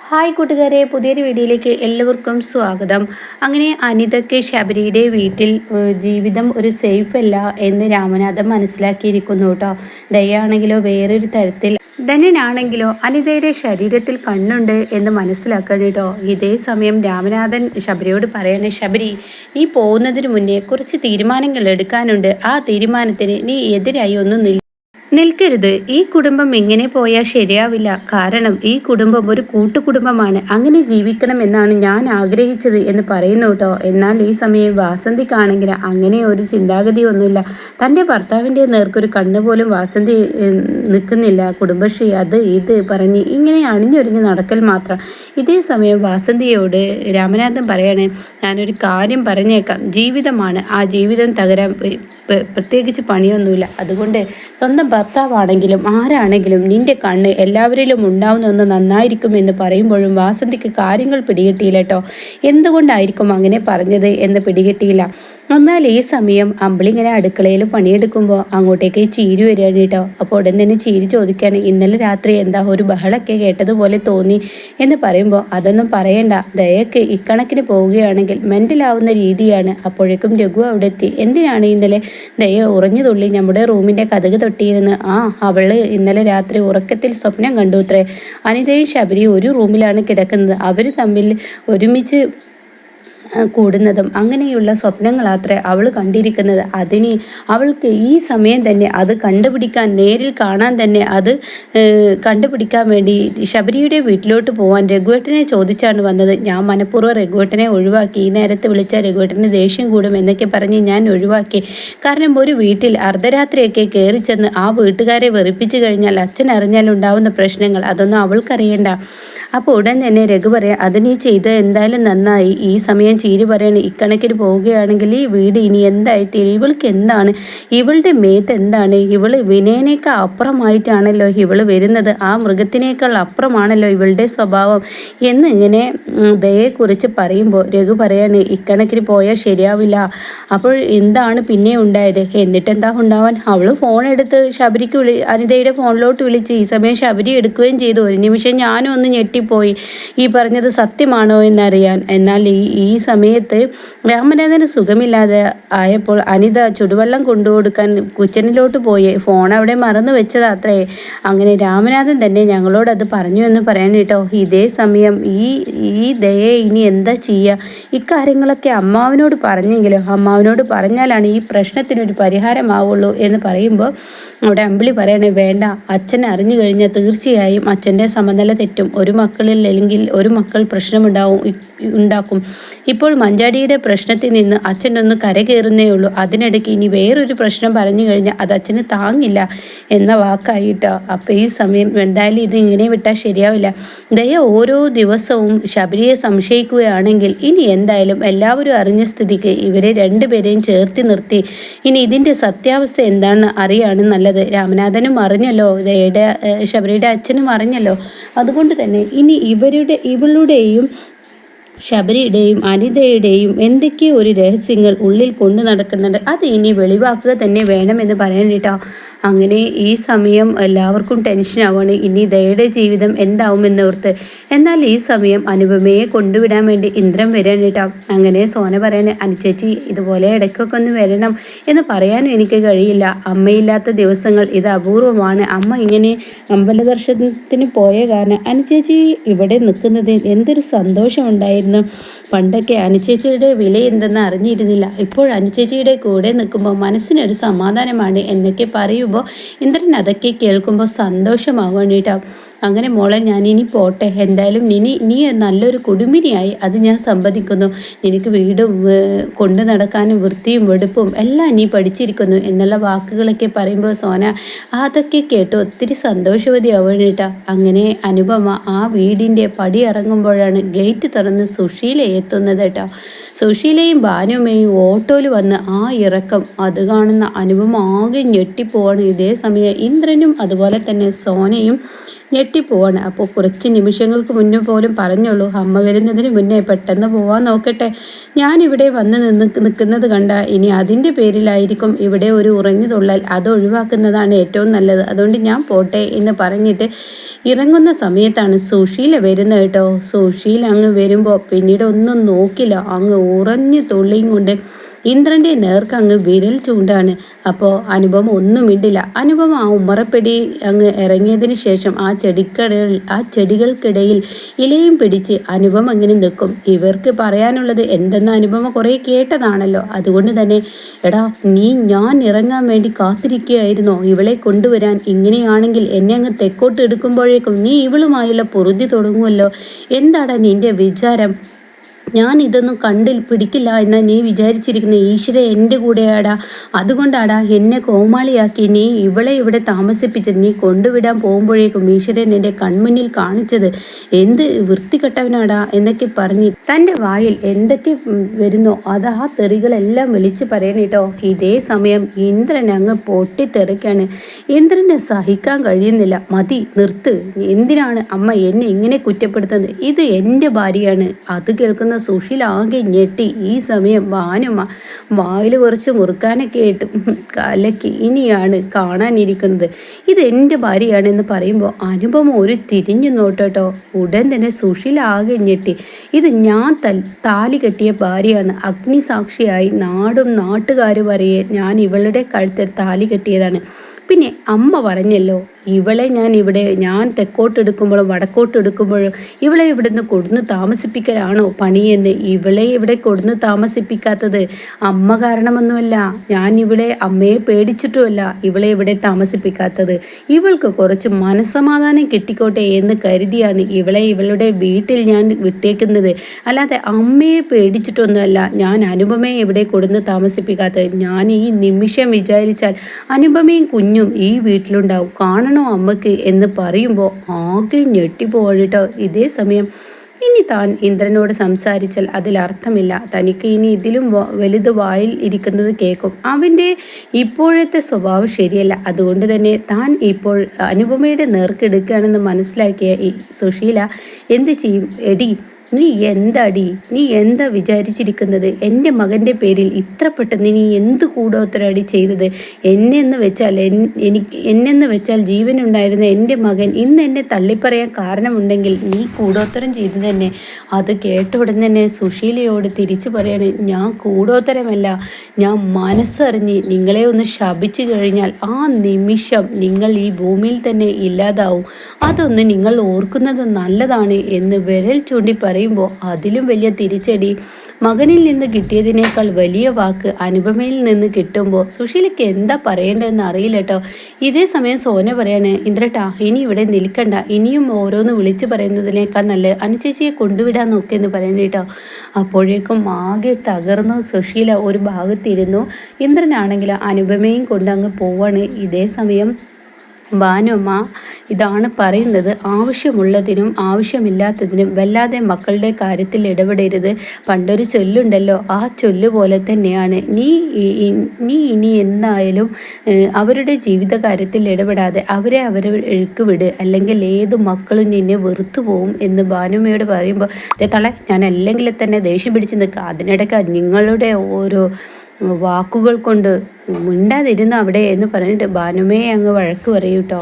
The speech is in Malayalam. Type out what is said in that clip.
ഹായ് കൂട്ടുകാരെ, പുതിയൊരു വീഡിയോയിലേക്ക് എല്ലാവർക്കും സ്വാഗതം. അങ്ങനെ അനിതയ്ക്ക് ശബരിയുടെ വീട്ടിൽ ജീവിതം ഒരു സേഫ് അല്ല എന്ന് രാമനാഥൻ മനസ്സിലാക്കിയിരിക്കുന്നു കേട്ടോ. ദയാണെങ്കിലോ വേറൊരു തരത്തിൽ, ധനനാണെങ്കിലോ അനിതയുടെ ശരീരത്തിൽ കണ്ണുണ്ട് എന്ന് മനസ്സിലാക്കണം കേട്ടോ. ഇതേ സമയം രാമനാഥൻ ശബരിയോട് പറയണേ, ശബരി, നീ പോകുന്നതിന് മുന്നേ കുറച്ച് തീരുമാനങ്ങൾ എടുക്കാനുണ്ട്. ആ തീരുമാനത്തിന് നീ എതിരായി ഒന്നും നിൽക്കരുത്. ഈ കുടുംബം ഇങ്ങനെ പോയാൽ ശരിയാവില്ല. കാരണം ഈ കുടുംബം ഒരു കൂട്ടുകുടുംബമാണ്. അങ്ങനെ ജീവിക്കണം എന്നാണ് ഞാൻ ആഗ്രഹിച്ചത് എന്ന് പറയുന്നു കേട്ടോ. എന്നാൽ ഈ സമയം വാസന്തിക്കാണെങ്കിൽ അങ്ങനെ ഒരു ചിന്താഗതി ഒന്നുമില്ല. തൻ്റെ ഭർത്താവിൻ്റെ നേർക്കൊരു കണ്ണുപോലും വാസന്തി നിൽക്കുന്നില്ല. കുടുംബശ്രീ അത് ഇത് പറഞ്ഞ് ഇങ്ങനെ അണിഞ്ഞൊരുങ്ങി നടക്കൽ മാത്രം. ഇതേ സമയം വാസന്തിയോട് രാമനാഥൻ പറയണേ, ഞാനൊരു കാര്യം പറഞ്ഞേക്കാം. ജീവിതമാണ്, ആ ജീവിതം തകരാൻ പ്രത്യേകിച്ച് പണിയൊന്നുമില്ല. അതുകൊണ്ട് സ്വന്തം ഭർത്താവാണെങ്കിലും ആരാണെങ്കിലും നിന്റെ കണ്ണ് എല്ലാവരിലും ഉണ്ടാവുന്ന ഒന്ന് നന്നായിരിക്കുമെന്ന് പറയുമ്പോഴും വാസന്തിക്ക് കാര്യങ്ങൾ പിടികിട്ടിയില്ല കേട്ടോ. എന്തുകൊണ്ടായിരിക്കും അങ്ങനെ പറഞ്ഞത് എന്ന് പിടികിട്ടിയില്ല. എന്നാൽ ഈ സമയം അമ്പിളി ഇങ്ങനെ അടുക്കളയിൽ പണിയെടുക്കുമ്പോൾ അങ്ങോട്ടേക്ക് ചീരി വരികയാണ് കേട്ടോ. അപ്പോൾ ഉടൻ തന്നെ ചീരി ചോദിക്കുകയാണ്, ഇന്നലെ രാത്രി എന്താ ഒരു ബഹളമൊക്കെ കേട്ടതുപോലെ തോന്നി എന്ന് പറയുമ്പോൾ, അതൊന്നും പറയണ്ട, ദയക്ക് ഇക്കണക്കിന് പോവുകയാണെങ്കിൽ മെൻ്റലാവുന്ന രീതിയാണ്. അപ്പോഴേക്കും രഘു അവിടെ എത്തി. എന്തിനാണ് ഇന്നലെ ദയ ഉറഞ്ഞു തുള്ളി നമ്മുടെ റൂമിൻ്റെ കതക് തൊട്ടിയിരുന്ന്? അവള് ഇന്നലെ രാത്രി ഉറക്കത്തിൽ സ്വപ്നം കണ്ടു അത്രേ. അനിതയും ശബരിയും ഒരു റൂമിലാണ് കിടക്കുന്നത്. അവർ തമ്മിൽ ഒരുമിച്ച് കൂടുന്നതും അങ്ങനെയുള്ള സ്വപ്നങ്ങളാത്രേ അവൾ കണ്ടിരിക്കുന്നത്. അതിന് അവൾക്ക് ഈ സമയം തന്നെ അത് കണ്ടുപിടിക്കാൻ, നേരിൽ കാണാൻ തന്നെ അത് കണ്ടുപിടിക്കാൻ വേണ്ടി ശബരിയുടെ വീട്ടിലോട്ട് പോകാൻ രഘുവേട്ടനെ ചോദിച്ചാണ് വന്നത്. ഞാൻ മനഃപൂർവ്വം രഘുവേട്ടനെ ഒഴിവാക്കി. ഈ നേരത്ത് വിളിച്ച രഘുവേട്ടന് ദേഷ്യം കൂടും എന്നൊക്കെ പറഞ്ഞ് ഞാൻ ഒഴിവാക്കി. കാരണം ഒരു വീട്ടിൽ അർദ്ധരാത്രിയൊക്കെ കയറി ചെന്ന് ആ വീട്ടുകാരെ വെറുപ്പിച്ചു കഴിഞ്ഞാൽ അച്ഛൻ അറിഞ്ഞാൽ ഉണ്ടാവുന്ന പ്രശ്നങ്ങൾ അതൊന്നും അവൾക്കറിയണ്ട. അപ്പോൾ ഉടൻ തന്നെ രഘു പറയാം, അത് നീ ചെയ്ത് എന്തായാലും നന്നായി. ഈ സമയം ചീരി പറയണ, ഇക്കണക്കിന് പോവുകയാണെങ്കിൽ ഈ വീട് ഇനി എന്തായിത്തീരും? ഇവൾക്ക് എന്താണ്, ഇവളുടെ മേത്ത് എന്താണ്? ഇവള് വിനയനേക്കാൾ അപ്പുറമായിട്ടാണല്ലോ ഇവള് വരുന്നത്. ആ മൃഗത്തിനേക്കാൾ അപ്പുറമാണല്ലോ ഇവളുടെ സ്വഭാവം എന്ന് ഇങ്ങനെ ദയെക്കുറിച്ച് പറയുമ്പോൾ രഘു പറയാണ്, ഇക്കണക്കിന് പോയാൽ ശരിയാവില്ല. അപ്പോൾ എന്താണ് പിന്നെ ഉണ്ടായത്? എന്നിട്ടെന്താ ഉണ്ടാവാൻ? അവൾ ഫോൺ എടുത്ത് ശബരിക്ക് അനിതയുടെ ഫോണിലോട്ട് വിളിച്ച്. ഈ സമയം ശബരി എടുക്കുകയും ചെയ്തു. ഒരു നിമിഷം ഞാനും ഒന്ന് ഞെട്ടിപ്പോയി, ഈ പറഞ്ഞത് സത്യമാണോ എന്നറിയാൻ. എന്നാൽ ഈ സമയത്ത് രാമനാഥന് സുഖമില്ലാതെ ആയപ്പോൾ അനിത ചുടുവെള്ളം കൊണ്ടുകൊടുക്കാൻ കിച്ചണിലോട്ട് പോയി. ഫോൺ അവിടെ മറന്നു വെച്ചത് അത്രേ. അങ്ങനെ രാമനാഥൻ തന്നെ ഞങ്ങളോട് അത് പറഞ്ഞു എന്ന് പറയാൻ കേട്ടോ. ഇതേ സമയം ഈ ദയെ ഇനി എന്താ ചെയ്യുക? ഇക്കാര്യങ്ങളൊക്കെ അമ്മാവനോട് പറഞ്ഞെങ്കിലോ, അമ്മാവനോട് പറഞ്ഞാലാണ് ഈ പ്രശ്നത്തിനൊരു പരിഹാരമാവുള്ളൂ എന്ന് പറയുമ്പോൾ അവിടെ അമ്പിളി പറയണേ, വേണ്ട, അച്ഛൻ അറിഞ്ഞു കഴിഞ്ഞാൽ തീർച്ചയായും അച്ഛൻ്റെ സമനില തെറ്റും. ഒരു മക്കളിൽ അല്ലെങ്കിൽ ഒരു മക്കൾ ഉണ്ടാക്കും. ഇപ്പോൾ മഞ്ചാടിയുടെ പ്രശ്നത്തിൽ നിന്ന് അച്ഛനൊന്ന് കരകയറുന്നേ ഉള്ളൂ. അതിനിടയ്ക്ക് ഇനി വേറൊരു പ്രശ്നം പറഞ്ഞു കഴിഞ്ഞാൽ അത് അച്ഛന് താങ്ങില്ല എന്ന വാക്കായിട്ടോ. അപ്പോൾ ഈ സമയം എന്തായാലും ഇത് ഇങ്ങനെ വിട്ടാൽ ശരിയാവില്ല. ദയ ഓരോ ദിവസവും ശബരിയെ സംശയിക്കുകയാണെങ്കിൽ ഇനി എന്തായാലും എല്ലാവരും അറിഞ്ഞ സ്ഥിതിക്ക് ഇവരെ രണ്ടുപേരെയും ചേർത്തി നിർത്തി ഇനി ഇതിൻ്റെ സത്യാവസ്ഥ എന്താണെന്ന് അറിയാണ് നല്ലത്. രാമനാഥനും അറിഞ്ഞല്ലോ, ശബരിയുടെ അച്ഛനും അറിഞ്ഞല്ലോ. അതുകൊണ്ട് തന്നെ ഇനി ഇവളുടെയും ശബരിയുടെയും അനിതയുടെയും എന്തൊക്കെയോ ഒരു രഹസ്യങ്ങൾ ഉള്ളിൽ കൊണ്ടു നടക്കുന്നുണ്ട്. അത് ഇനി വെളിവാക്കുക തന്നെ വേണമെന്ന് പറയാൻ കേട്ടോ. അങ്ങനെ ഈ സമയം എല്ലാവർക്കും ടെൻഷനാവാണ്, ഇനി ദയയുടെ ജീവിതം എന്താവുമെന്നോർത്ത്. എന്നാൽ ഈ സമയം അനുപമയെ കൊണ്ടുവിടാൻ വേണ്ടി ഇന്ദ്രൻ വരാൻ കേട്ടോ. അങ്ങനെ സോന പറയണേ, അനുചേച്ചി ഇതുപോലെ ഇടയ്ക്കൊക്കെ ഒന്ന് വരണം എന്ന് പറയാനും എനിക്ക് കഴിയില്ല. അമ്മയില്ലാത്ത ദിവസങ്ങൾ ഇത് അപൂർവമാണ്. അമ്മ ഇങ്ങനെ അമ്പല ദർശനത്തിന് പോയ കാരണം അനുചേച്ചി ഇവിടെ നിൽക്കുന്നത് എന്തൊരു സന്തോഷമുണ്ടായിരുന്നു. പണ്ടൊക്കെ അനുചേച്ചിയുടെ വില എന്തെന്ന് അറിഞ്ഞിരുന്നില്ല. ഇപ്പോൾ അനുചേച്ചിയുടെ കൂടെ നിൽക്കുമ്പോൾ മനസ്സിനൊരു സമാധാനമാണ് എന്നൊക്കെ പറയുമ്പോൾ ഇന്ദ്രൻ അതൊക്കെ കേൾക്കുമ്പോൾ സന്തോഷമാവാൻ കേട്ടോ. അങ്ങനെ മോളെ, ഞാനിനി പോട്ടെ. എന്തായാലും നീ നല്ലൊരു കുടുംബിനിയായി, അത് ഞാൻ സമ്മതിക്കുന്നു. നിനക്ക് വീടും കൊണ്ടു നടക്കാനും വൃത്തിയും വെടുപ്പും എല്ലാം നീ പഠിച്ചിരിക്കുന്നു എന്നുള്ള വാക്കുകളൊക്കെ പറയുമ്പോൾ സോന അതൊക്കെ കേട്ട് ഒത്തിരി സന്തോഷവതിയാവാൻ കേട്ടോ. അങ്ങനെ അനുപമ ആ വീടിൻ്റെ പടി ഇറങ്ങുമ്പോഴാണ് ഗേറ്റ് തുറന്ന് സുശീല എത്തുന്നത് കേട്ടോ. സുശീലയും ഭാനുമയും ഓട്ടോയിൽ വന്ന് ആ ഇറക്കം അത് കാണുന്ന അനുപമ ആകെ ഞെട്ടിപ്പോവാണ്. ഇതേ സമയം ഇന്ദ്രനും അതുപോലെ തന്നെ സോനയും ഞെട്ടിപ്പോവാണ്. അപ്പോൾ കുറച്ച് നിമിഷങ്ങൾക്ക് മുന്നേ പോലും പറഞ്ഞുള്ളൂ, അമ്മ വരുന്നതിന് മുന്നേ പെട്ടെന്ന് പോവാൻ നോക്കട്ടെ, ഞാനിവിടെ വന്ന് നിൽക്കുന്നത് കണ്ട ഇനി അതിൻ്റെ പേരിലായിരിക്കും ഇവിടെ ഒരു ഉറഞ്ഞു തുള്ളൽ, അത് ഒഴിവാക്കുന്നതാണ് ഏറ്റവും നല്ലത്, അതുകൊണ്ട് ഞാൻ പോട്ടെ എന്ന് പറഞ്ഞിട്ട് ഇറങ്ങുന്ന സമയത്താണ് സുശീല വരുന്നത് കേട്ടോ. സുശീല അങ്ങ് വരുമ്പോൾ പിന്നീട് ഒന്നും നോക്കില്ല, അങ്ങ് ഉറഞ്ഞു തുള്ളിയും കൊണ്ട് ഇന്ദ്രൻ്റെ നേർക്ക് അങ്ങ് വിരൽ ചൂണ്ടാണ്. അപ്പോൾ അനുപമ ഒന്നും മിണ്ടില്ല. അനുപമ ആ ഉമ്മറപ്പെടി അങ്ങ് ഇറങ്ങിയതിന് ശേഷം ആ ചെടികൾക്കിടയിൽ ഇലയും പിടിച്ച് അനുപമ അങ്ങനെ നിൽക്കും. ഇവർക്ക് പറയാനുള്ളത് എന്തെന്ന് അനുപമ കുറേ കേട്ടതാണല്ലോ, അതുകൊണ്ട് തന്നെ എടാ ഞാൻ ഇറങ്ങാൻ വേണ്ടി കാത്തിരിക്കുകയായിരുന്നോ ഇവളെ കൊണ്ടുവരാൻ? ഇങ്ങനെയാണെങ്കിൽ എന്നെ അങ്ങ് തെക്കോട്ട് എടുക്കുമ്പോഴേക്കും നീ ഇവളുമായുള്ള പൊറുതി തുടങ്ങുമല്ലോ, എന്താടാ നിന്റെ വിചാരം? ഞാൻ ഇതൊന്നും പിടിക്കില്ല എന്നാ നീ വിചാരിച്ചിരിക്കുന്ന? ഈശ്വര എൻ്റെ കൂടെയാടാ, അതുകൊണ്ടാടാ എന്നെ കോമാളിയാക്കി നീ ഇവളെ ഇവിടെ താമസിപ്പിച്ചത്. നീ കൊണ്ടുവിടാൻ പോകുമ്പോഴേക്കും ഈശ്വരൻ എൻ്റെ കൺമുന്നിൽ കാണിച്ചത് എന്ത് വൃത്തികെട്ടവനാടാ എന്നൊക്കെ പറഞ്ഞ് തൻ്റെ വായിൽ എന്തൊക്കെ വരുന്നോ അത് ആ തെറികളെല്ലാം വിളിച്ച് പറയണേട്ടോ. ഇതേ സമയം ഇന്ദ്രൻ അങ്ങ് പൊട്ടിത്തെറിക്കാണ്. ഇന്ദ്രനെ സഹിക്കാൻ കഴിയുന്നില്ല. മതി, നിർത്ത്, എന്തിനാണ് അമ്മ എന്നെ ഇങ്ങനെ കുറ്റപ്പെടുത്തുന്നത്? ഇത് എൻ്റെ ഭാര്യയാണ്. അത് കേൾക്കുന്ന സുശീല ആകെ ഞെട്ടി. ഈ സമയം ഭാനുമ്മ വായിൽ കുറച്ച് മുറുക്കാനൊക്കെ ആയിട്ട് കലക്കി ഇനിയാണ് കാണാനിരിക്കുന്നത്. ഇത് എൻ്റെ ഭാര്യയാണെന്ന് പറയുമ്പോൾ അനുപമ ഒരു തിരിഞ്ഞു നോട്ടോ. ഉടൻ തന്നെ സുശീല ആകെ ഞെട്ടി. ഇത് ഞാൻ താലി കെട്ടിയ ഭാര്യയാണ്. അഗ്നിസാക്ഷിയായി നാടും നാട്ടുകാരും അറിയെ ഞാൻ ഇവളുടെ കഴുത്തിൽ താലി കെട്ടിയതാണ്. പിന്നെ അമ്മ പറഞ്ഞല്ലോ, ഇവളെ ഞാൻ തെക്കോട്ടെടുക്കുമ്പോഴും വടക്കോട്ടെടുക്കുമ്പോഴും ഇവളെ ഇവിടുന്ന് കൊടുന്ന് താമസിപ്പിക്കലാണോ പണിയെന്ന്? ഇവളെ ഇവിടെ കൊടുന്ന് താമസിപ്പിക്കാത്തത് അമ്മ കാരണമൊന്നുമല്ല. ഞാൻ ഇവിടെ അമ്മയെ പേടിച്ചിട്ടുമല്ല ഇവളെ ഇവിടെ താമസിപ്പിക്കാത്തത്. ഇവൾക്ക് കുറച്ച് മനസ്സമാധാനം കിട്ടിക്കോട്ടെ എന്ന് കരുതിയാണ് ഇവളെ ഇവളുടെ വീട്ടിൽ ഞാൻ വിട്ടേക്കുന്നത്. അല്ലാതെ അമ്മയെ പേടിച്ചിട്ടൊന്നുമല്ല ഞാൻ അനുപമയെ ഇവിടെ കൊടുന്ന് താമസിപ്പിക്കാത്തത്. ഞാൻ ഈ നിമിഷം വിചാരിച്ചാൽ അനുപമയും കുഞ്ഞും ഈ വീട്ടിലുണ്ടാവും, കാണണം അമ്മക്ക് എന്ന് പറയുമ്പോൾ ആകെ ഞെട്ടിപ്പോവാണ് കേട്ടോ. ഇതേ സമയം ഇനി താൻ ഇന്ദ്രനോട് സംസാരിച്ചാൽ അതിലർത്ഥമില്ല, തനിക്ക് ഇനി ഇതിലും വലുത് വായിൽ ഇരിക്കുന്നത് കേൾക്കും. അവൻ്റെ ഇപ്പോഴത്തെ സ്വഭാവം ശരിയല്ല, അതുകൊണ്ട് തന്നെ താൻ ഇപ്പോൾ അനുപമയുടെ നേർക്കെടുക്കുകയാണെന്ന് മനസ്സിലാക്കിയ ഈ സുശീല എന്ത് ചെയ്യും? എടി നീ എന്താ വിചാരിച്ചിരിക്കുന്നത്? എൻ്റെ മകൻ്റെ പേരിൽ ഇത്ര പെട്ടെന്ന് നീ എന്ത് കൂടോത്തരടി ചെയ്തത്? എന്നെന്ന് വെച്ചാൽ ജീവനുണ്ടായിരുന്ന എൻ്റെ മകൻ ഇന്ന് എന്നെ തള്ളിപ്പറയാൻ കാരണമുണ്ടെങ്കിൽ നീ കൂടോത്തരം ചെയ്തു തന്നെ. അത് കേട്ട ഉടൻ തന്നെ സുശീലയോട് തിരിച്ചു പറയാണ്, ഞാൻ കൂടോത്തരമല്ല, ഞാൻ മനസ്സറിഞ്ഞ് നിങ്ങളെ ഒന്ന് ശപിച്ചു കഴിഞ്ഞാൽ ആ നിമിഷം നിങ്ങൾ ഈ ഭൂമിയിൽ തന്നെ ഇല്ലാതാവും. അതൊന്ന് നിങ്ങൾ ഓർക്കുന്നത് നല്ലതാണ് എന്ന് വിരൽ ചൂണ്ടി പറയുമ്പോൾ അതിലും വലിയ തിരിച്ചടി മകനിൽ നിന്ന് കിട്ടിയതിനേക്കാൾ വലിയ വാക്ക് അനുപമയിൽ നിന്ന് കിട്ടുമ്പോൾ സുശീലയ്ക്ക് എന്താ പറയേണ്ടതെന്ന് അറിയില്ല കേട്ടോ. ഇതേ സമയം സോന പറയാണ്, ഇന്ദ്രട്ടാ ഇനി ഇവിടെ നിൽക്കണ്ട, ഇനിയും ഓരോന്ന് വിളിച്ചു പറയുന്നതിനേക്കാൾ നല്ല അനുചേച്ചിയെ കൊണ്ടുവിടാൻ നോക്കിയെന്ന് പറയണ കേട്ടോ. അപ്പോഴേക്കും ആകെ തകർന്നു സുശീല ഒരു ഭാഗത്തിരുന്നു. ഇന്ദ്രനാണെങ്കിൽ അനുപമയും കൊണ്ട് അങ്ങ് പോവാണ്. ഇതേ സമയം ഭാനുമ്മ ഇതാണ് പറയുന്നത്, ആവശ്യമുള്ളതിനും ആവശ്യമില്ലാത്തതിനും വല്ലാതെ മക്കളുടെ കാര്യത്തിൽ ഇടപെടരുത്. പണ്ടൊരു ചൊല്ലുണ്ടല്ലോ, ആ ചൊല്ല് പോലെ തന്നെയാണ്. നീ ഇനി എന്തായാലും അവരുടെ ജീവിത കാര്യത്തിൽ ഇടപെടാതെ അവരെ വിട്, അല്ലെങ്കിൽ ഏത് മക്കളും നിന്നെ വെറുത്തു പോവും എന്ന് ഭാനുമ്മയോട് പറയുമ്പോൾ തളെ ഞാൻ അല്ലെങ്കിൽ തന്നെ ദേഷ്യം പിടിച്ച് നിൽക്കുക, അതിനിടയ്ക്ക് നിങ്ങളുടെ ഓരോ വാക്കുകൾ കൊണ്ട് മിണ്ടാതിരുന്നു അവിടെ എന്ന് പറഞ്ഞിട്ട് ഭാനുമ്മയെ അങ്ങ് വഴക്ക് പറയൂട്ടോ.